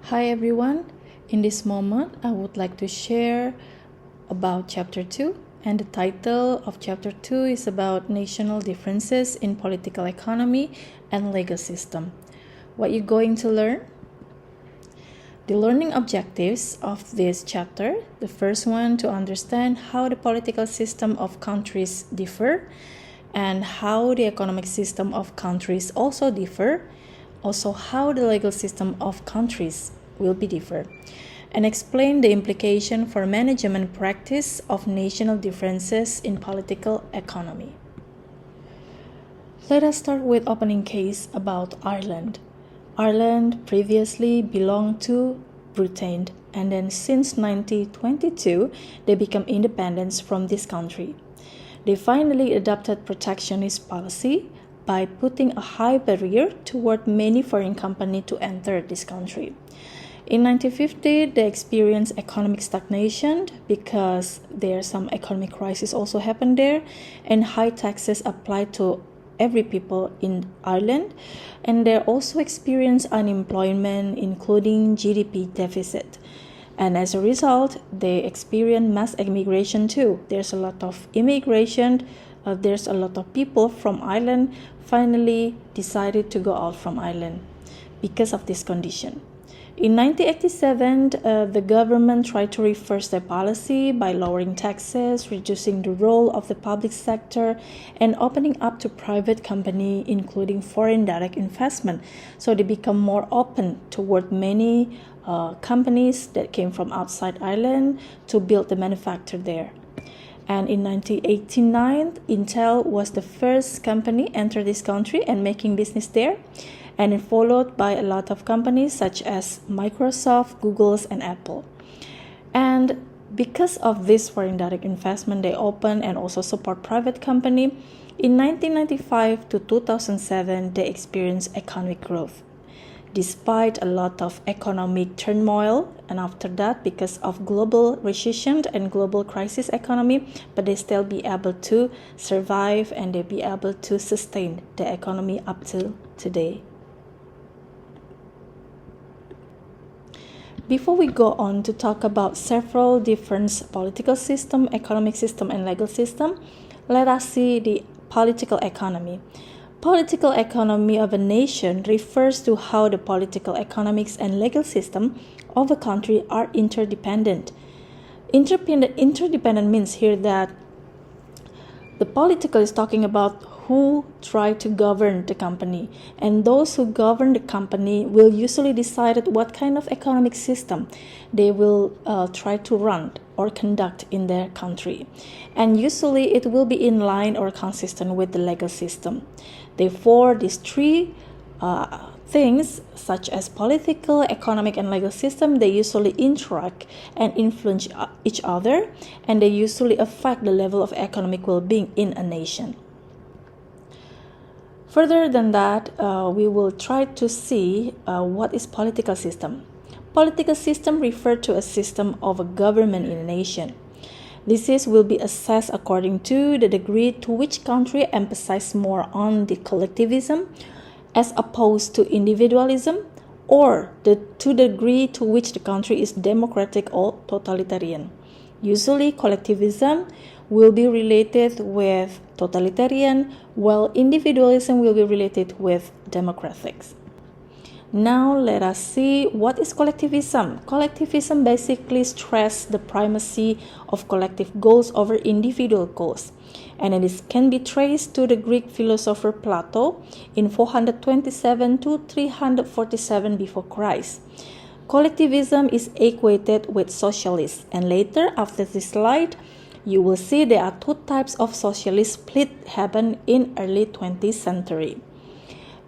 Hi everyone. In this moment, I would like to share about chapter 2, and the title of chapter 2 is about national differences in political economy and legal system. What you going to learn? The learning objectives of this chapter, the first one to understand how the political system of countries differ and how the economic system of countries also differ, also how the legal system of countries will be differ, and explain the implication for management practice of national differences in political economy. Let us start with opening case about Ireland. Ireland previously belonged to Britain, and then since 1922 they became independent from this country. They finally adopted protectionist policy by putting a high barrier toward many foreign companies to enter this country. In 1950, they experienced economic stagnation because there's some economic crisis also happened there, and high taxes applied to every people in Ireland, and they also experienced unemployment, including GDP deficit. And as a result, they experience mass immigration too. There's a lot of immigration. There's a lot of people from Ireland finally decided to go out from Ireland because of this condition. In 1987, the government tried to reverse their policy by lowering taxes, reducing the role of the public sector, and opening up to private company, including foreign direct investment. So they become more open toward many companies that came from outside Ireland to build the manufacture there. And in 1989, Intel was the first company enter this country and making business there, and it followed by a lot of companies such as Microsoft, Google, and Apple. And because of this foreign direct investment, they open and also support private company. In 1995 to 2007, they experienced economic growth, despite a lot of economic turmoil, and after that because of global recession and global crisis economy, but they still be able to survive and they be able to sustain the economy up till today. Before we go on to talk about several different political system, economic system, and legal system, let us see the political economy. Political economy of a nation refers to how the political, economics, and legal system of a country are interdependent. Interdependent means here that the political is talking about who try to govern the company, and those who govern the company will usually decide what kind of economic system they will try to run or conduct in their country, and usually it will be in line or consistent with the legal system. Therefore, these three things such as political, economic, and legal system, they usually interact and influence each other, and they usually affect the level of economic well-being in a nation. Further than that, we will try to see what is political system. Political system refer to a system of a government in a nation. This will be assessed according to the degree to which country emphasize more on the collectivism as opposed to individualism, or to the degree to which the country is democratic or totalitarian. Usually, collectivism will be related with totalitarian, while individualism will be related with democratics. Now let us see what is collectivism. Collectivism basically stresses the primacy of collective goals over individual goals, and it can be traced to the Greek philosopher Plato in 427 to 347 before Christ. Collectivism is equated with socialism, and later after this slide, you will see there are two types of socialist split happen in early 20th century.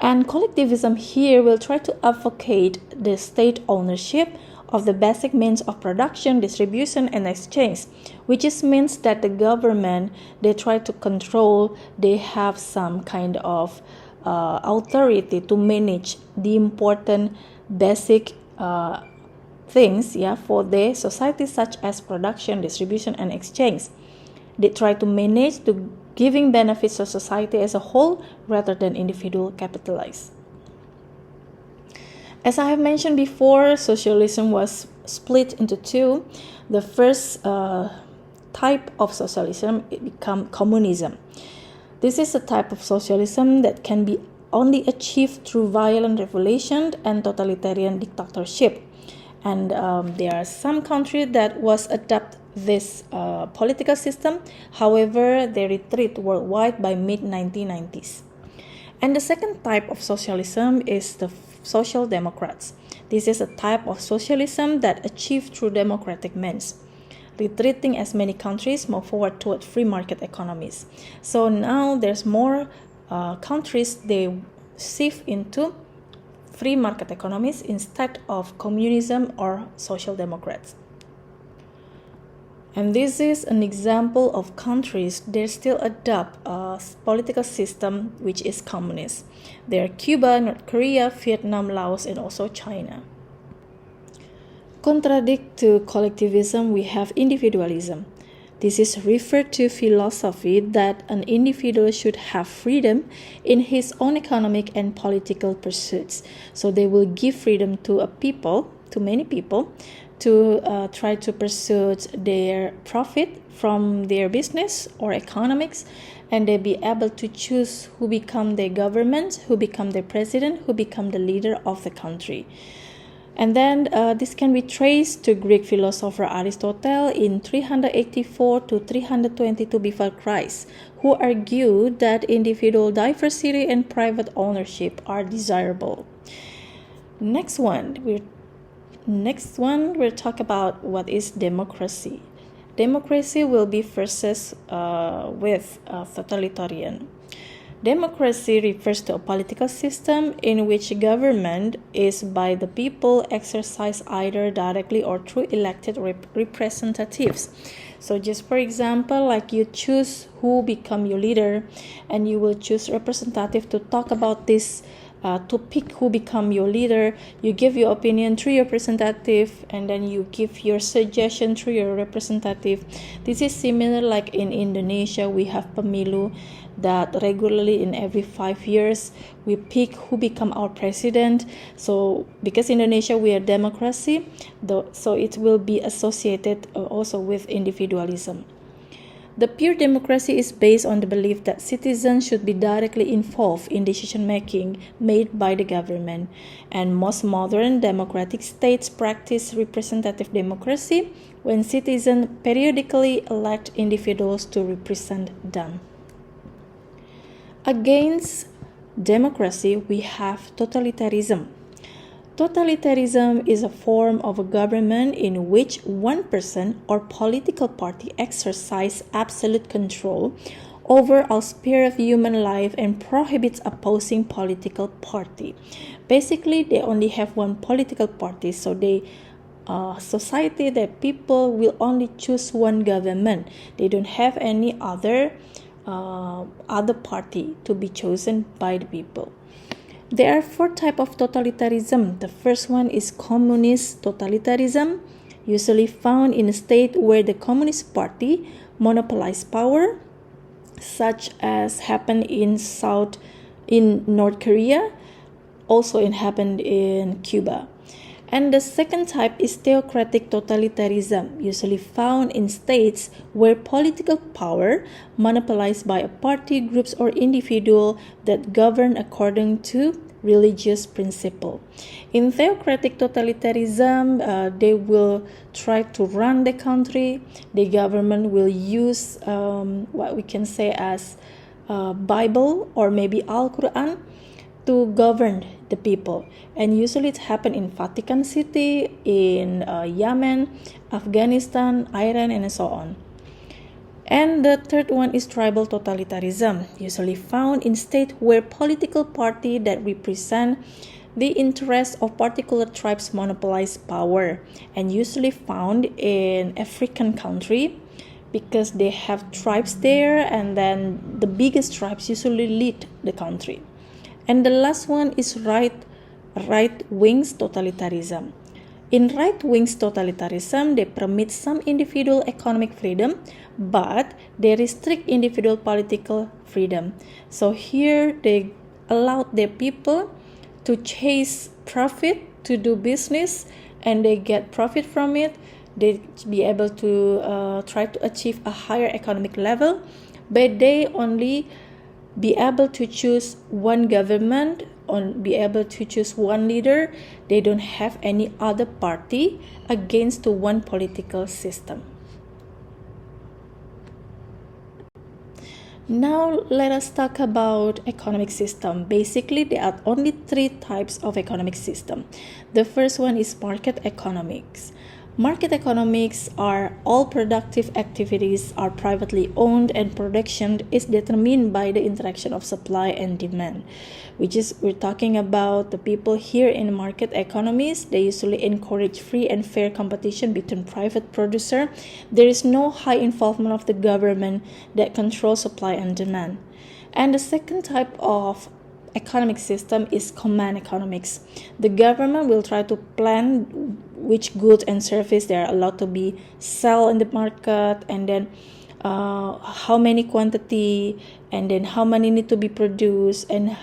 And collectivism here will try to advocate the state ownership of the basic means of production, distribution, and exchange, which means that the government, they try to control, they have some kind of authority to manage the important basic things for the society, such as production, distribution, and exchange. They try to manage to giving benefits to society as a whole rather than individual capitalize. As I have mentioned before, socialism was split into two. The first type of socialism it became communism. This is a type of socialism that can be only achieved through violent revolution and totalitarian dictatorship. And there are some countries that was adopt this political system. However, they retreat worldwide by mid-1990s. And the second type of socialism is the social democrats. This is a type of socialism that achieved through democratic means, retreating as many countries move forward toward free market economies. So now there's more countries, they shift into free market economies instead of communism or social democrats. And this is an example of countries that still adopt a political system which is communist. They are Cuba, North Korea, Vietnam, Laos, and also China. Contradict to collectivism, we have individualism. This is referred to philosophy that an individual should have freedom in his own economic and political pursuits. So they will give freedom to many people, to try to pursue their profit from their business or economics, and they be able to choose who become their government, who become their president, who become the leader of the country. And then this can be traced to Greek philosopher Aristotle in 384 to 322 before Christ, who argued that individual diversity and private ownership are desirable. Next one, we'll talk about what is democracy. Democracy will be versus with totalitarian. Democracy refers to a political system in which government is by the people exercised either directly or through elected representatives. So just for example, like you choose who become your leader, and you will choose representative to talk about this, to pick who become your leader. You give your opinion through your representative, and then you give your suggestion through your representative. This is similar like in Indonesia, we have pemilu that regularly in every 5 years we pick who become our president. So because Indonesia we are democracy, so it will be associated also with individualism. The pure democracy is based on the belief that citizens should be directly involved in decision making made by the government, and most modern democratic states practice representative democracy when citizens periodically elect individuals to represent them. Against democracy, we have totalitarianism. Totalitarianism is a form of a government in which one person or political party exercises absolute control over all sphere of human life and prohibits opposing political party. Basically, they only have one political party, so society that people will only choose one government. They don't have any other party to be chosen by the people. There are 4 types of totalitarianism. The first one is communist totalitarianism, usually found in a state where the Communist Party monopolizes power, such as happened in North Korea, also it happened in Cuba. And the second type is theocratic totalitarianism, usually found in states where political power monopolized by a party, groups, or individual that govern according to religious principle. In theocratic totalitarianism, they will try to run the country. The government will use what we can say as Bible or maybe Al-Quran to govern the people, and usually it happens in Vatican City, in Yemen, Afghanistan, Iran, and so on. And the third one is tribal totalitarianism, usually found in states where political party that represent the interests of particular tribes monopolize power, and usually found in African country because they have tribes there, and then the biggest tribes usually lead the country. And the last one is right-wing totalitarianism. In right-wing totalitarianism, they permit some individual economic freedom, but they restrict individual political freedom. So here they allow their people to chase profit to do business and they get profit from it, they be able to try to achieve a higher economic level, but they only be able to choose one government or be able to choose one leader. They don't have any other party against to one political system. Now let us talk about economic system. Basically, there are only three types of economic system. The first one is market economics. Market economics are all productive activities are privately owned and production is determined by the interaction of supply and demand, which is we're talking about the people here in market economies. They usually encourage free and fair competition between private producer. There is no high involvement of the government that controls supply and demand. And the second type of economic system is command economics. The government will try to plan which goods and service they are allowed to be sell in the market, and then how many quantity, and then how many need to be produced, and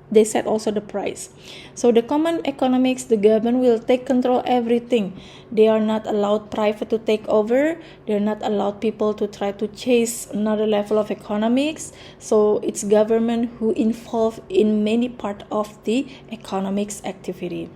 they set also the price. So the common economics, the government will take control everything. They are not allowed private to take over. They are not allowed people to try to chase another level of economics. So it's government who involved in many part of the economics activity.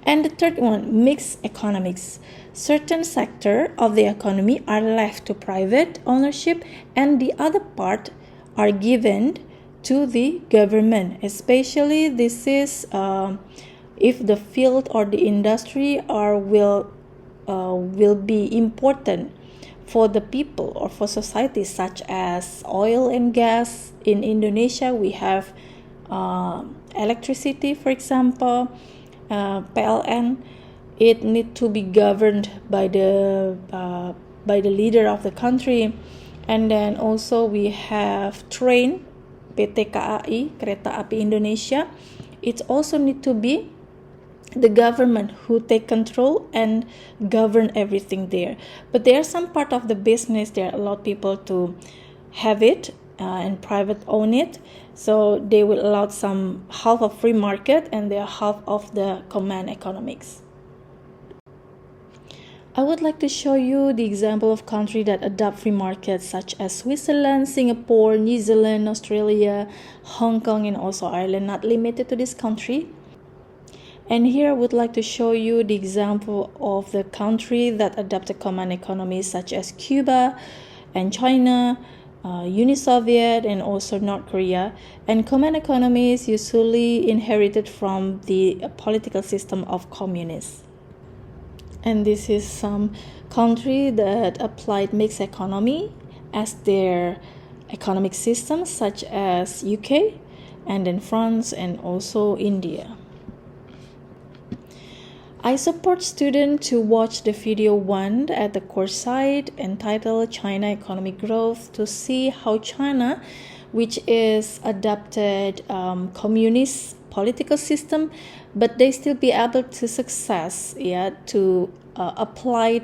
And the third one, mixed economics. Certain sector of the economy are left to private ownership and the other part are given to the government. Especially this is if the field or the industry will be important for the people or for society, such as oil and gas. In Indonesia, we have electricity, for example, PLN. It need to be governed by the leader of the country. And then also we have train, PT KAI, Kereta Api Indonesia. It also need to be the government who take control and govern everything there. But there are some part of the business there are a lot of people to have it and private own it. So they will allow some half of free market and they are half of the command economics. I would like to show you the example of countries that adopt free markets such as Switzerland, Singapore, New Zealand, Australia, Hong Kong, and also Ireland, not limited to this country. And here I would like to show you the example of the country that adopted command economies such as Cuba and China, Uni-Soviet, and also North Korea. And command economies usually inherited from the political system of communists. And this is some country that applied mixed economy as their economic system, such as UK, and then France, and also India. I support students to watch the video 1 at the course site entitled China Economic Growth to see how China, which is adopted communist political system, but they still be able to success to apply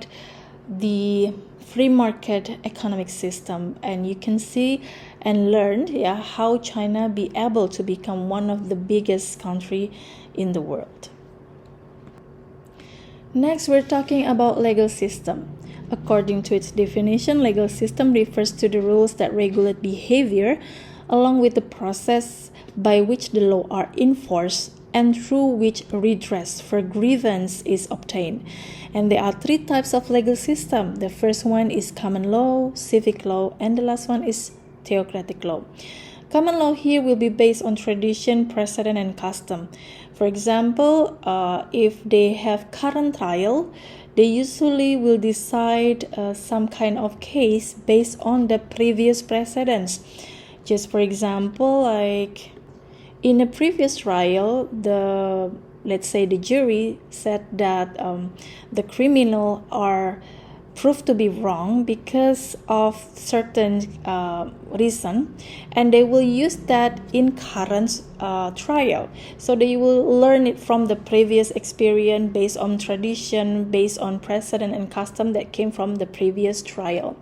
the free market economic system. And you can see and learn how China be able to become one of the biggest country in the world. Next, we're talking about legal system. According to its definition, legal system refers to the rules that regulate behavior along with the process by which the law are enforced and through which redress for grievance is obtained. And there are 3 types of legal system. The first one is common law, civic law, and the last one is theocratic law. Common law here will be based on tradition, precedent, and custom. For example, if they have current trial, they usually will decide some kind of case based on the previous precedents. Just for example, like in a previous trial, let's say the jury said that the criminal are proved to be wrong because of certain reason, and they will use that in current trial. So they will learn it from the previous experience based on tradition, based on precedent and custom that came from the previous trial.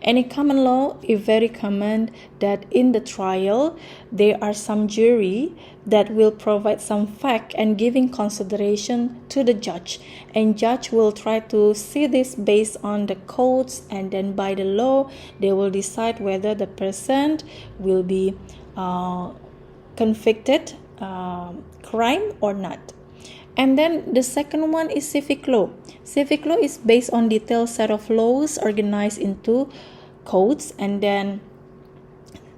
And in common law, it's very common that in the trial, there are some jury that will provide some fact and giving consideration to the judge. And judge will try to see this based on the codes, and then by the law, they will decide whether the person will be convicted crime or not. And then the second one is civic law. Civic law is based on detailed set of laws organized into codes, and then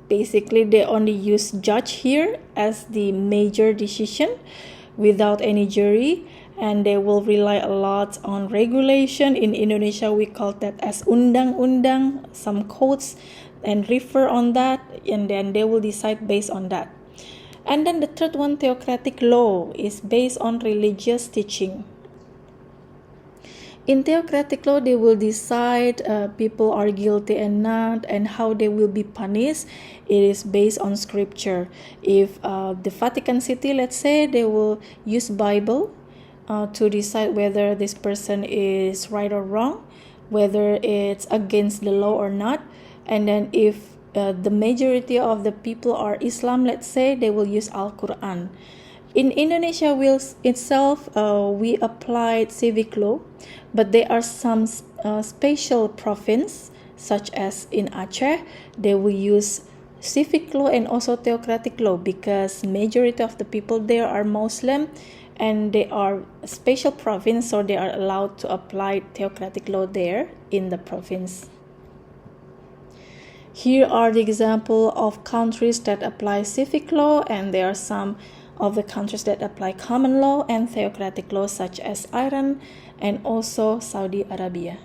basically they only use judge here as the major decision without any jury, and they will rely a lot on regulation. In Indonesia we call that as undang-undang, some codes, and refer on that, and then they will decide based on that. And then the third one, theocratic law, is based on religious teaching. In theocratic law, they will decide people are guilty and not, and how they will be punished. It is based on scripture. If the Vatican City, let's say, they will use Bible to decide whether this person is right or wrong, whether it's against the law or not. And then if the majority of the people are Islam, let's say, they will use Al-Quran. In Indonesia itself, we applied civic law, but there are some special province, such as in Aceh, they will use civic law and also theocratic law, because majority of the people there are Muslim, and they are a special province, so they are allowed to apply theocratic law there in the province. Here are the example of countries that apply civic law, and there are some of the countries that apply common law and theocratic law, such as Iran and also Saudi Arabia.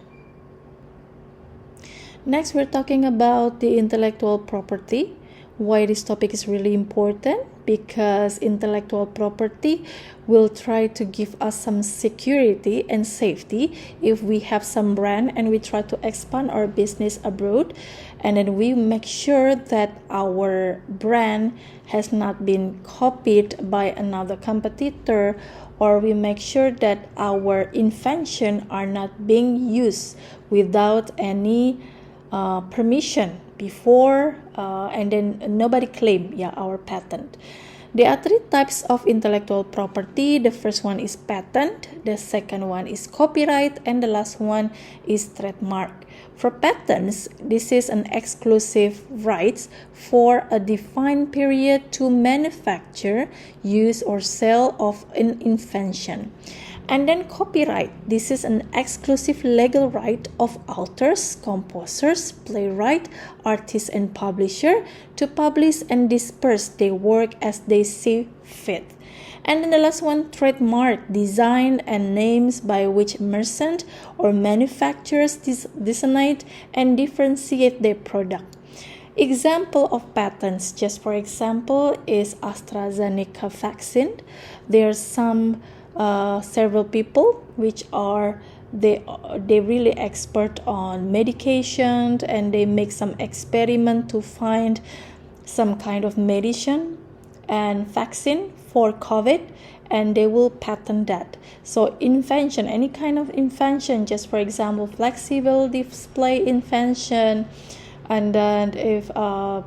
Next, we're talking about the intellectual property. Why this topic is really important? Because intellectual property will try to give us some security and safety if we have some brand and we try to expand our business abroad, and then we make sure that our brand has not been copied by another competitor, or we make sure that our invention are not being used without any permission before, and then nobody claim our patent. There are three types of intellectual property. The first one is patent, the second one is copyright, and the last one is trademark. For patents, this is an exclusive rights for a defined period to manufacture, use, or sell of an invention. And then copyright, this is an exclusive legal right of authors, composers, playwright, artists, and publisher to publish and disperse their work as they see fit. And then the last one, trademark, design and names by which merchants or manufacturers designate and differentiate their product. Example of patents, just for example, is AstraZeneca vaccine. There's some several people which are they really expert on medication, and they make some experiment to find some kind of medicine and vaccine for COVID, and they will patent that. So invention, any kind of invention, just for example flexible display invention, and then if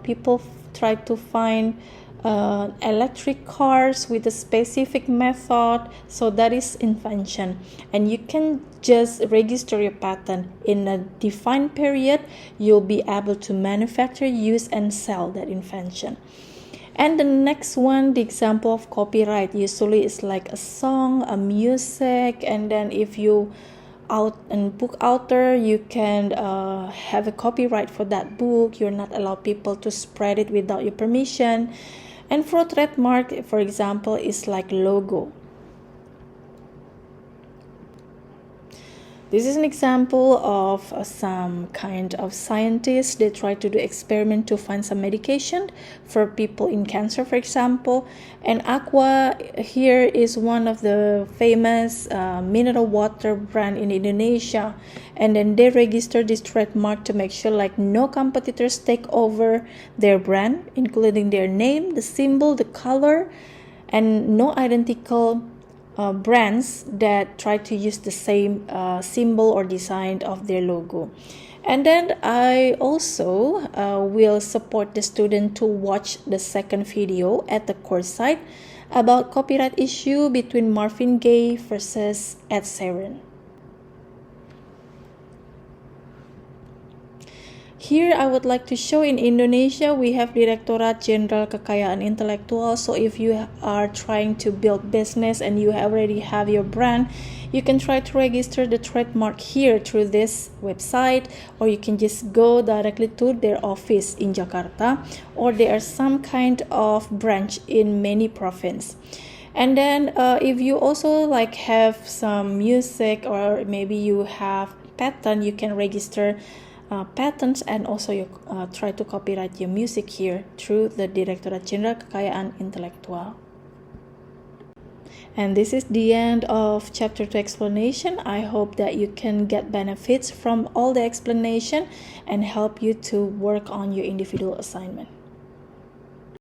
people try to find electric cars with a specific method, so that is invention, and you can just register your patent in a defined period. You'll be able to manufacture, use, and sell that invention. And the next one, the example of copyright, usually is like a song, a music, and then if you out and book author, you can have a copyright for that book. You're not allowed people to spread it without your permission. And for trademark, for example, is like logo. This is an example of some kind of scientists. They try to do experiment to find some medication for people in cancer, for example. And Aqua here is one of the famous mineral water brand in Indonesia. And then they register this trademark to make sure like no competitors take over their brand, including their name, the symbol, the color, and no identical brands that try to use the same symbol or design of their logo. And then I also will support the student to watch the second video at the course site about copyright issue between Marvin Gaye versus Ed Sheeran. Here I would like to show in Indonesia we have Direktorat Jenderal Kekayaan Intelektual. So if you are trying to build business and you already have your brand, you can try to register the trademark here through this website, or you can just go directly to their office in Jakarta, or there are some kind of branch in many provinces. And then if you also like have some music, or maybe you have patent, you can register patents, and also you try to copyright your music here through the Direktorat Jenderal Kekayaan Intelektual. And this is the end of chapter 2 explanation. I hope that you can get benefits from all the explanation and help you to work on your individual assignment.